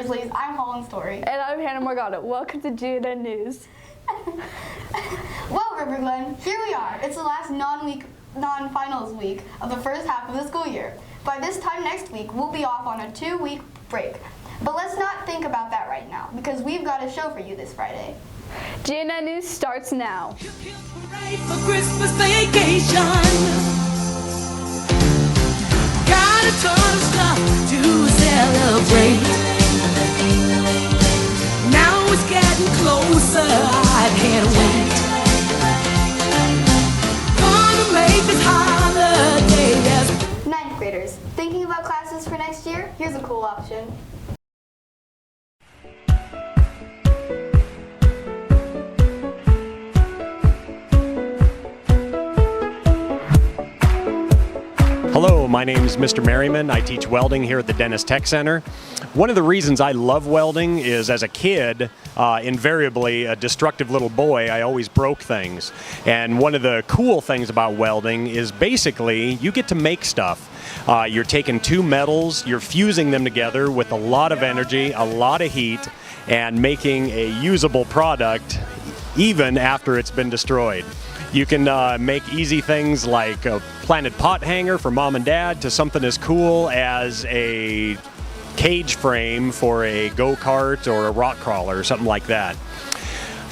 Grizzlies. I'm Holland Story. And I'm Hannah Morgado. Welcome to GNN News. Well, River Glen, here we are. It's the last non-finals week of the first half of the school year. By this time next week, we'll be off on a 2-week break. But let's not think about that right now, because we've got a show for you this Friday. GNN News starts now. For Christmas vacation, got a ton of stuff to celebrate. Now it's getting closer, I can't wait. Gonna make this holiday as 9th graders, thinking about classes for next year? Here's a cool option. Hello, my name is Mr. Merriman. I teach welding here at the Dennis Tech Center. One of the reasons I love welding is as a kid, invariably a destructive little boy, I always broke things. And one of the cool things about welding is basically you get to make stuff. You're taking two metals, you're fusing them together with a lot of energy, a lot of heat, and making a usable product even after it's been destroyed. You can make easy things like a planted pot hanger for mom and dad to something as cool as a cage frame for a go-kart or a rock crawler or something like that.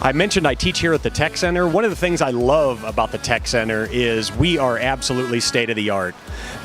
I mentioned I teach here at the Tech Center. One of the things I love about the Tech Center is we are absolutely state-of-the-art.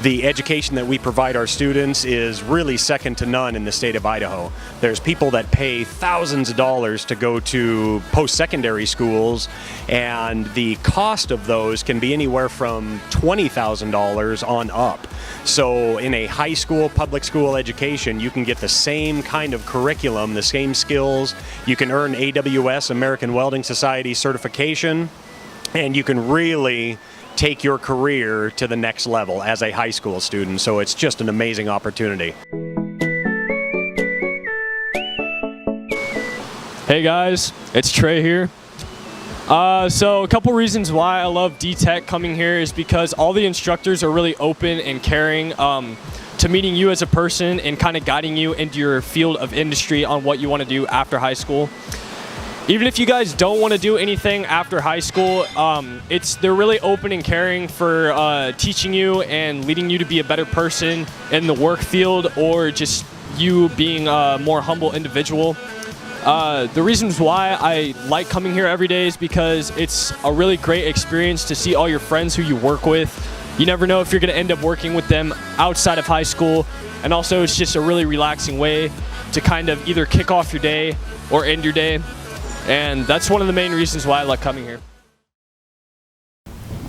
The education that we provide our students is really second to none in the state of Idaho. There's people that pay thousands of dollars to go to post-secondary schools, and the cost of those can be anywhere from $20,000 on up. So in a high school, public school education, you can get the same kind of curriculum, the same skills. You can earn AWS, American Welding Society certification, and you can really take your career to the next level as a high school student. So it's just an amazing opportunity. Hey guys, it's Trey here. So a couple reasons why I love D-Tech coming here is because all the instructors are really open and caring to meeting you as a person and kind of guiding you into your field of industry on what you want to do after high school. Even if you guys don't want to do anything after high school, they're really open and caring for teaching you and leading you to be a better person in the work field or just you being a more humble individual. The reasons why I like coming here every day is because it's a really great experience to see all your friends who you work with. You never know if you're going to end up working with them outside of high school, and also it's just a really relaxing way to kind of either kick off your day or end your day. And that's one of the main reasons why I like coming here.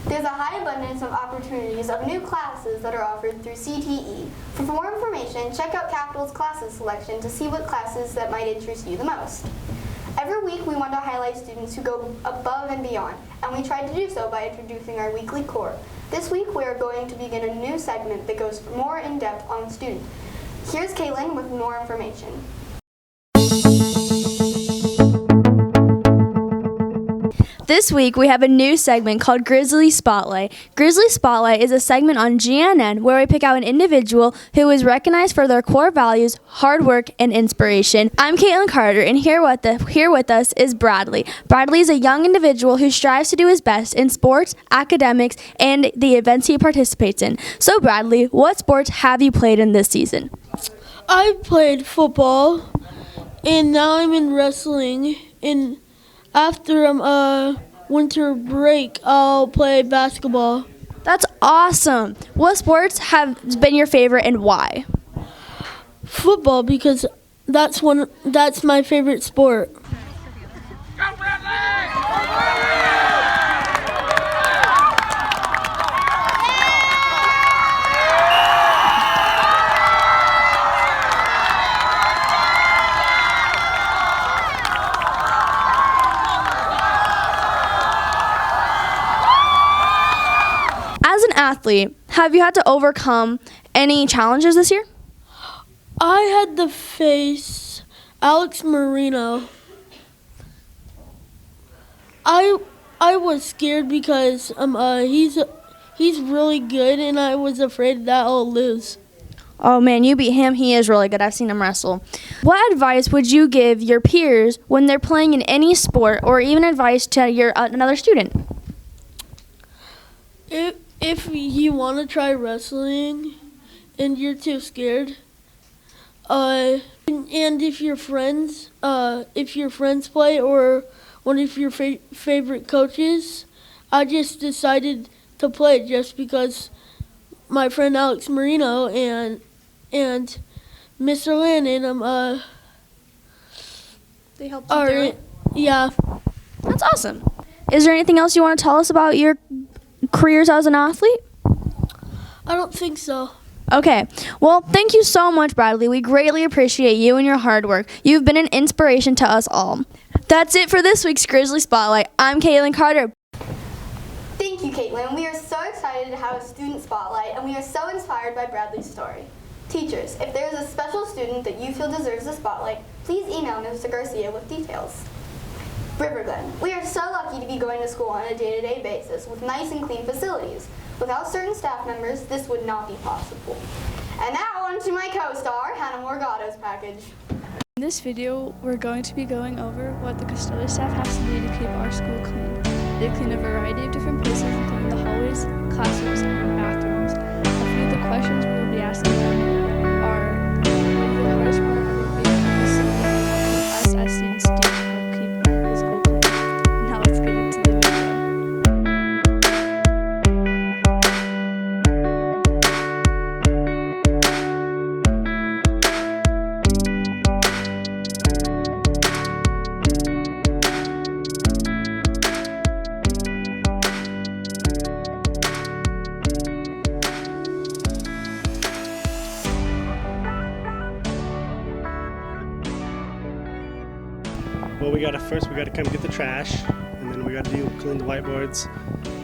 There's a high abundance of opportunities of new classes that are offered through CTE. For more information, check out Capital's classes selection to see what classes that might interest you the most. Every week we want to highlight students who go above and beyond, and we try to do so by introducing our weekly core. This week we are going to begin a new segment that goes more in depth on the student. Here's Caitlin with more information. This week, we have a new segment called Grizzly Spotlight. Grizzly Spotlight is a segment on GNN where we pick out an individual who is recognized for their core values, hard work, and inspiration. I'm Caitlin Carter, and here with us is Bradley. Bradley is a young individual who strives to do his best in sports, academics, and the events he participates in. So, Bradley, what sports have you played in this season? I played football, and now I'm in wrestling, and after winter break, I'll play basketball. That's awesome. What sports have been your favorite and why? Football, because that's my favorite sport. Go Bradley! As an athlete, have you had to overcome any challenges this year? I had to face Alex Marino. I was scared because he's really good, and I was afraid that I'll lose. Oh man, you beat him. He is really good. I've seen him wrestle. What advice would you give your peers when they're playing in any sport, or even advice to another student? If you want to try wrestling and you're too scared, and if your friends play, or one of your favorite coaches, I just decided to play just because my friend Alex Marino and Mr. Landon They helped you through it? Yeah. That's awesome. Is there anything else you want to tell us about your careers as an athlete? I don't think so. Okay. Well, thank you so much, Bradley. We greatly appreciate you and your hard work. You've been an inspiration to us all. That's it for this week's Grizzly Spotlight. I'm Caitlin Carter. Thank you, Caitlin. We are so excited to have a student spotlight, and we are so inspired by Bradley's story. Teachers, if there is a special student that you feel deserves a spotlight, please email Mr. Garcia with details. Riverglen, we are so lucky to be going to school on a day-to-day basis with nice and clean facilities. Without certain staff members, this would not be possible. And now on to my co-star, Hannah Morgado's package. In this video, we're going to be going over what the custodial staff has to do to keep our school clean. They clean a variety of different places, including the hallways, classrooms, and bathrooms. A few of the questions we will be asking them are, what is the hardest part of a big facility us as students do to help keep the school clean? Now let's get into the video. Well, first we gotta come get the trash, and then we gotta clean the whiteboards,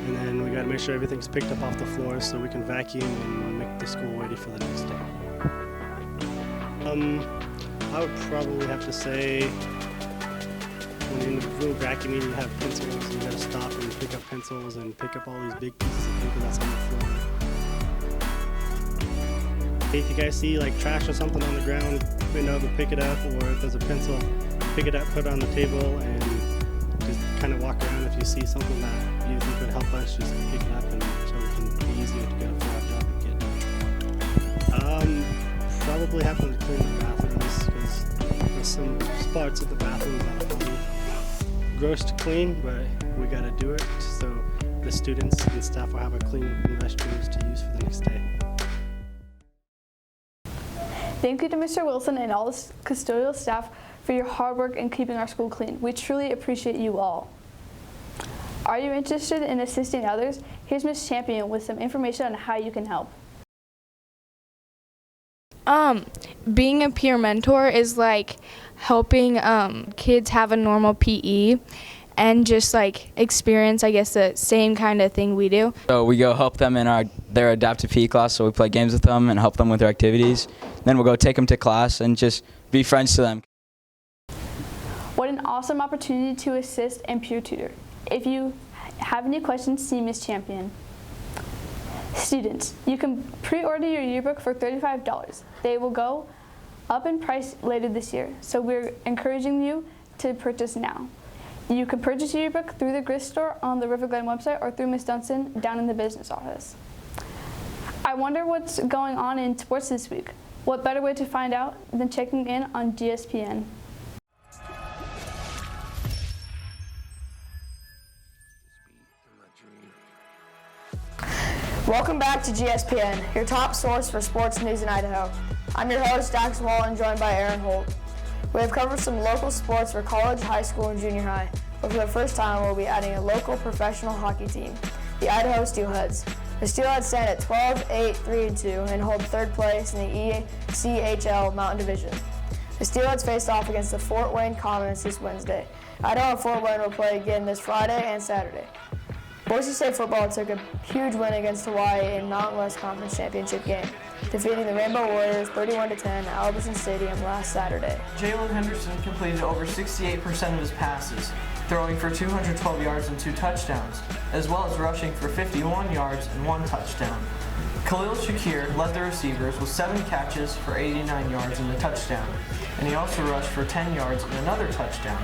and then we gotta make sure everything's picked up off the floor so we can vacuum and make the school ready for the next day. I would probably have to say, when you're in the room vacuuming, you have pencils, and you gotta stop and pick up pencils and pick up all these big pieces of paper that's on the floor. If you guys see like trash or something on the ground, bend over, pick it up, or if there's a pencil, pick it up, put it on the table, and just kind of walk around. If you see something that you think would help us, just pick it up, and so it can be easier to go for our job and get done. Probably have to clean the bathrooms, because there's some spots of the bathrooms that are probably gross to clean, but we got to do it so the students and staff will have a clean restrooms to use for the next day. Thank you to Mr. Wilson and all the custodial staff for your hard work in keeping our school clean. We truly appreciate you all. Are you interested in assisting others? Here's Ms. Champion with some information on how you can help. Being a peer mentor is like helping kids have a normal PE and just like experience, I guess, the same kind of thing we do. So we go help them in their adaptive PE class, so we play games with them and help them with their activities. Then we'll go take them to class and just be friends to them. What an awesome opportunity to assist and peer tutor. If you have any questions, see Ms. Champion. Students, you can pre-order your yearbook for $35. They will go up in price later this year, so we're encouraging you to purchase now. You can purchase your yearbook through the Grizz store on the Riverglen website or through Ms. Dunson down in the business office. I wonder what's going on in sports this week. What better way to find out than checking in on GSPN? Welcome back to GSPN, your top source for sports news in Idaho. I'm your host, Dax Wallen, joined by Aaron Holt. We have covered some local sports for college, high school, and junior high, but for the first time we'll be adding a local professional hockey team, the Idaho Steelheads. The Steelheads stand at 12-8-3-2 and hold third place in the ECHL Mountain Division. The Steelheads faced off against the Fort Wayne Comets this Wednesday. Idaho and Fort Wayne will play again this Friday and Saturday. Boise State football took a huge win against Hawaii in Mountain West Conference Championship game, defeating the Rainbow Warriors 31-10 at Albertson Stadium last Saturday. Jalen Henderson completed over 68% of his passes. throwing for 212 yards and 2 touchdowns, as well as rushing for 51 yards and 1 touchdown. Khalil Shakir led the receivers with 7 catches for 89 yards and a touchdown, and he also rushed for 10 yards and another touchdown.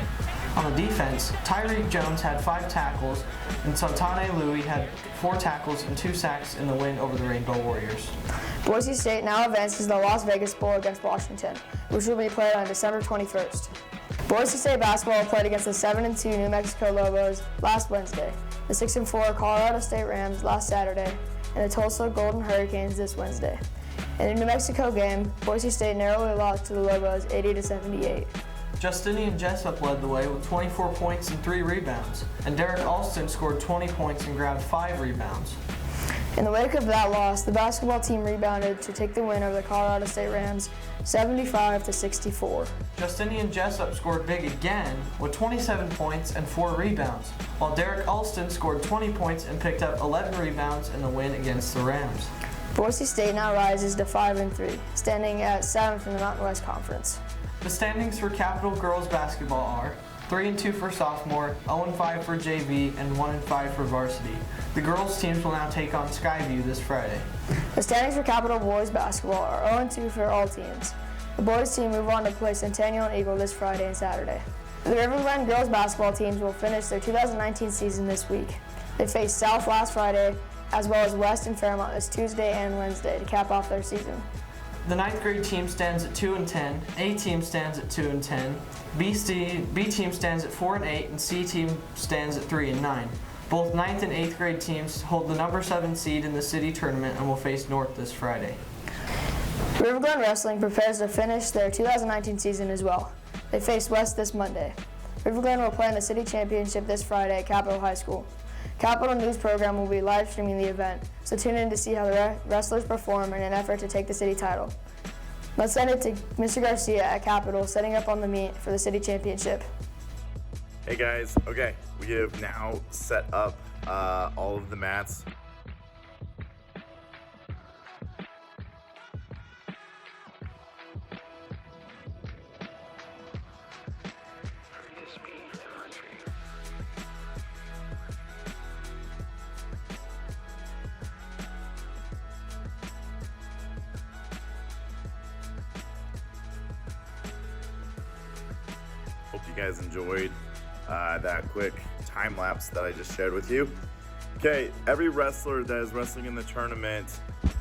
On the defense, Tyreek Jones had 5 tackles, and Sultane Louis had 4 tackles and 2 sacks in the win over the Rainbow Warriors. Boise State now advances to the Las Vegas Bowl against Washington, which will be played on December 21st. Boise State basketball played against the 7-2 New Mexico Lobos last Wednesday, the 6-4 Colorado State Rams last Saturday, and the Tulsa Golden Hurricanes this Wednesday. In the New Mexico game, Boise State narrowly lost to the Lobos 80-78. Justinian Jessup led the way with 24 points and 3 rebounds, and Derek Alston scored 20 points and grabbed 5 rebounds. In the wake of that loss, the basketball team rebounded to take the win over the Colorado State Rams 75-64. Justinian Jessup scored big again with 27 points and 4 rebounds, while Derek Alston scored 20 points and picked up 11 rebounds in the win against the Rams. Boise State now rises to 5-3, standing at 7th in the Mountain West Conference. The standings for Capital girls basketball are 3-2 for sophomore, 0-5 for JV, and 1-5 for varsity. The girls' teams will now take on Skyview this Friday. The standings for Capital boys basketball are 0-2 for all teams. The boys team move on to play Centennial and Eagle this Friday and Saturday. The River Glen girls basketball teams will finish their 2019 season this week. They face South last Friday, as well as West and Fairmont this Tuesday and Wednesday to cap off their season. The 9th grade team stands at 2-10, A team stands at 2-10, B team stands at 4-8, and C team stands at 3-9. Both 9th and 8th grade teams hold the number 7 seed in the city tournament and will face North this Friday. River Glen Wrestling prepares to finish their 2019 season as well. They face West this Monday. River Glen will play in the city championship this Friday at Capitol High School. Capitol News program will be live streaming the event, so tune in to see how the wrestlers perform in an effort to take the city title. Let's send it to Mr. Garcia at Capitol, setting up on the meet for the city championship. Hey guys, okay, we have now set up all of the mats. Hope you guys enjoyed that quick time lapse that I just shared with you. Okay, every wrestler that is wrestling in the tournament,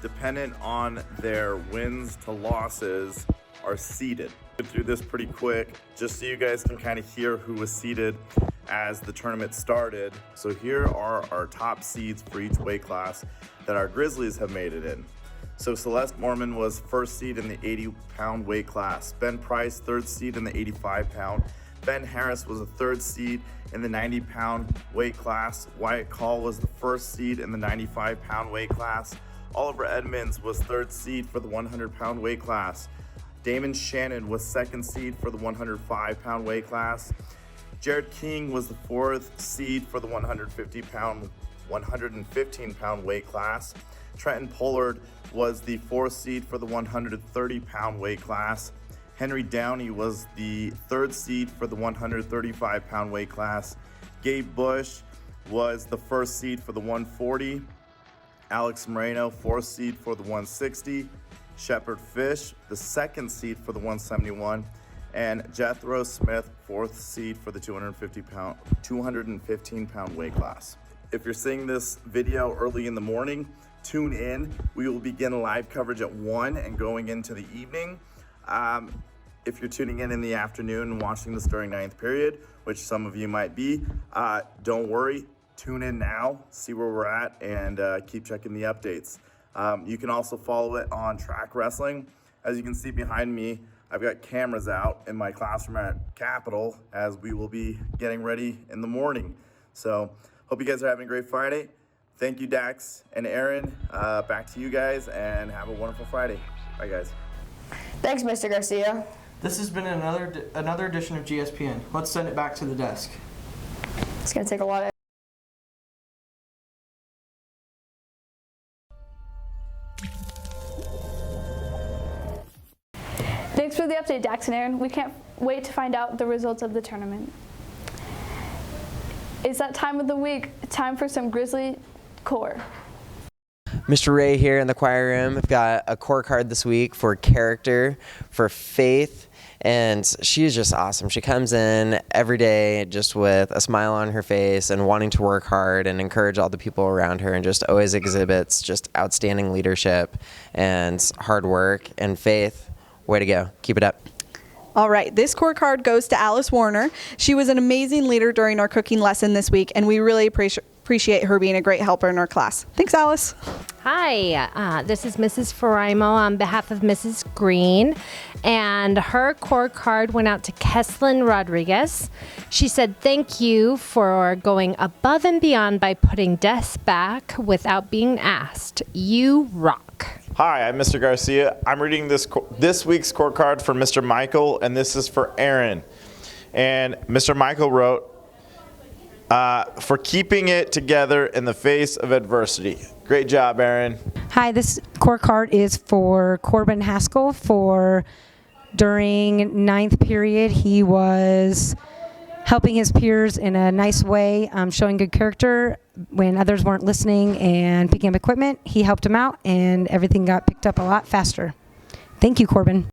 dependent on their wins to losses, are seeded. We'll do this pretty quick, just so you guys can kind of hear who was seeded as the tournament started. So here are our top seeds for each weight class that our Grizzlies have made it in. So Celeste Mormon was first seed in the 80-pound weight class. Ben Price, third seed in the 85-pound. Ben Harris was a third seed in the 90-pound weight class. Wyatt Call was the first seed in the 95-pound weight class. Oliver Edmonds was third seed for the 100-pound weight class. Damon Shannon was second seed for the 105-pound weight class. Jared King was the fourth seed for the 115-pound weight class. Trenton Pollard was the fourth seed for the 130-pound weight class. Henry Downey was the third seed for the 135-pound weight class. Gabe Bush was the first seed for the 140. Alex Moreno, fourth seed for the 160. Shepard Fish, the second seed for the 171. And Jethro Smith, fourth seed for the 215-pound weight class. If you're seeing this video early in the morning, tune in. We will begin live coverage at 1 and going into the evening. If you're tuning in the afternoon and watching this during 9th period, which some of you might be, don't worry, tune in now, see where we're at, and keep checking the updates. You can also follow it on Track Wrestling. As you can see behind me, I've got cameras out in my classroom at Capitol as we will be getting ready in the morning. So hope you guys are having a great Friday. Thank you, Dax and Aaron. Back to you guys, and have a wonderful Friday. Bye, guys. Thanks, Mr. Garcia. This has been another edition of GSPN. Let's send it back to the desk. It's going to take a lot of Thanks for the update, Dax and Aaron. We can't wait to find out the results of the tournament. It's that time of the week, time for some Grizzly Cooler. Mr. Ray here in the choir room. I've got a core card this week for character, for faith, and she is just awesome. She comes in every day just with a smile on her face and wanting to work hard and encourage all the people around her, and just always exhibits just outstanding leadership and hard work and faith. Way to go. Keep it up. All right, this core card goes to Alice Warner. She was an amazing leader during our cooking lesson this week, and we really appreciate her being a great helper in our class. Thanks, Alice. Hi, this is Mrs. Faraimo on behalf of Mrs. Green, and her core card went out to Keslin Rodriguez. She said, "Thank you for going above and beyond by putting desks back without being asked. You rock." Hi, I'm Mr. Garcia. I'm reading this week's core card for Mr. Michael, and this is for Aaron. And Mr. Michael wrote, for keeping it together in the face of adversity. Great job, Aaron. Hi, this core card is for Corbin Haskell. During ninth period, he was helping his peers in a nice way, showing good character when others weren't listening and picking up equipment. He helped him out, and everything got picked up a lot faster. Thank you, Corbin.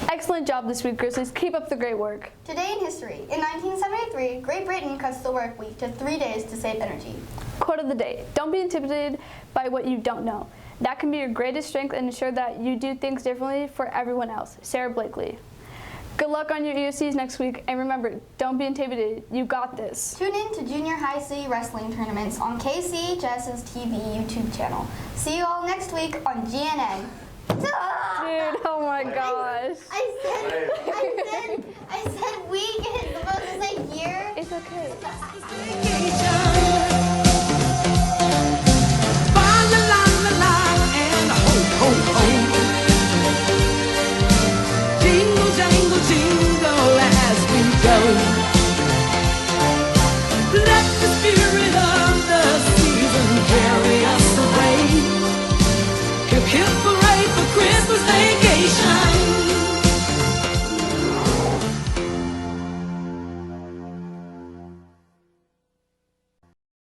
Excellent job this week, Grizzlies. Keep up the great work. Today in history, in 1973, Great Britain cuts the work week to 3 days to save energy. Quote of the day: don't be intimidated by what you don't know. That can be your greatest strength and ensure that you do things differently for everyone else. Sarah Blakely. Good luck on your EOCs next week, and remember, don't be intimidated. You got this. Tune in to Junior High C wrestling tournaments on KCHS's TV YouTube channel. See you all next week on GNN. Dude, oh my gosh. I said week and it's supposed to say year. It's okay.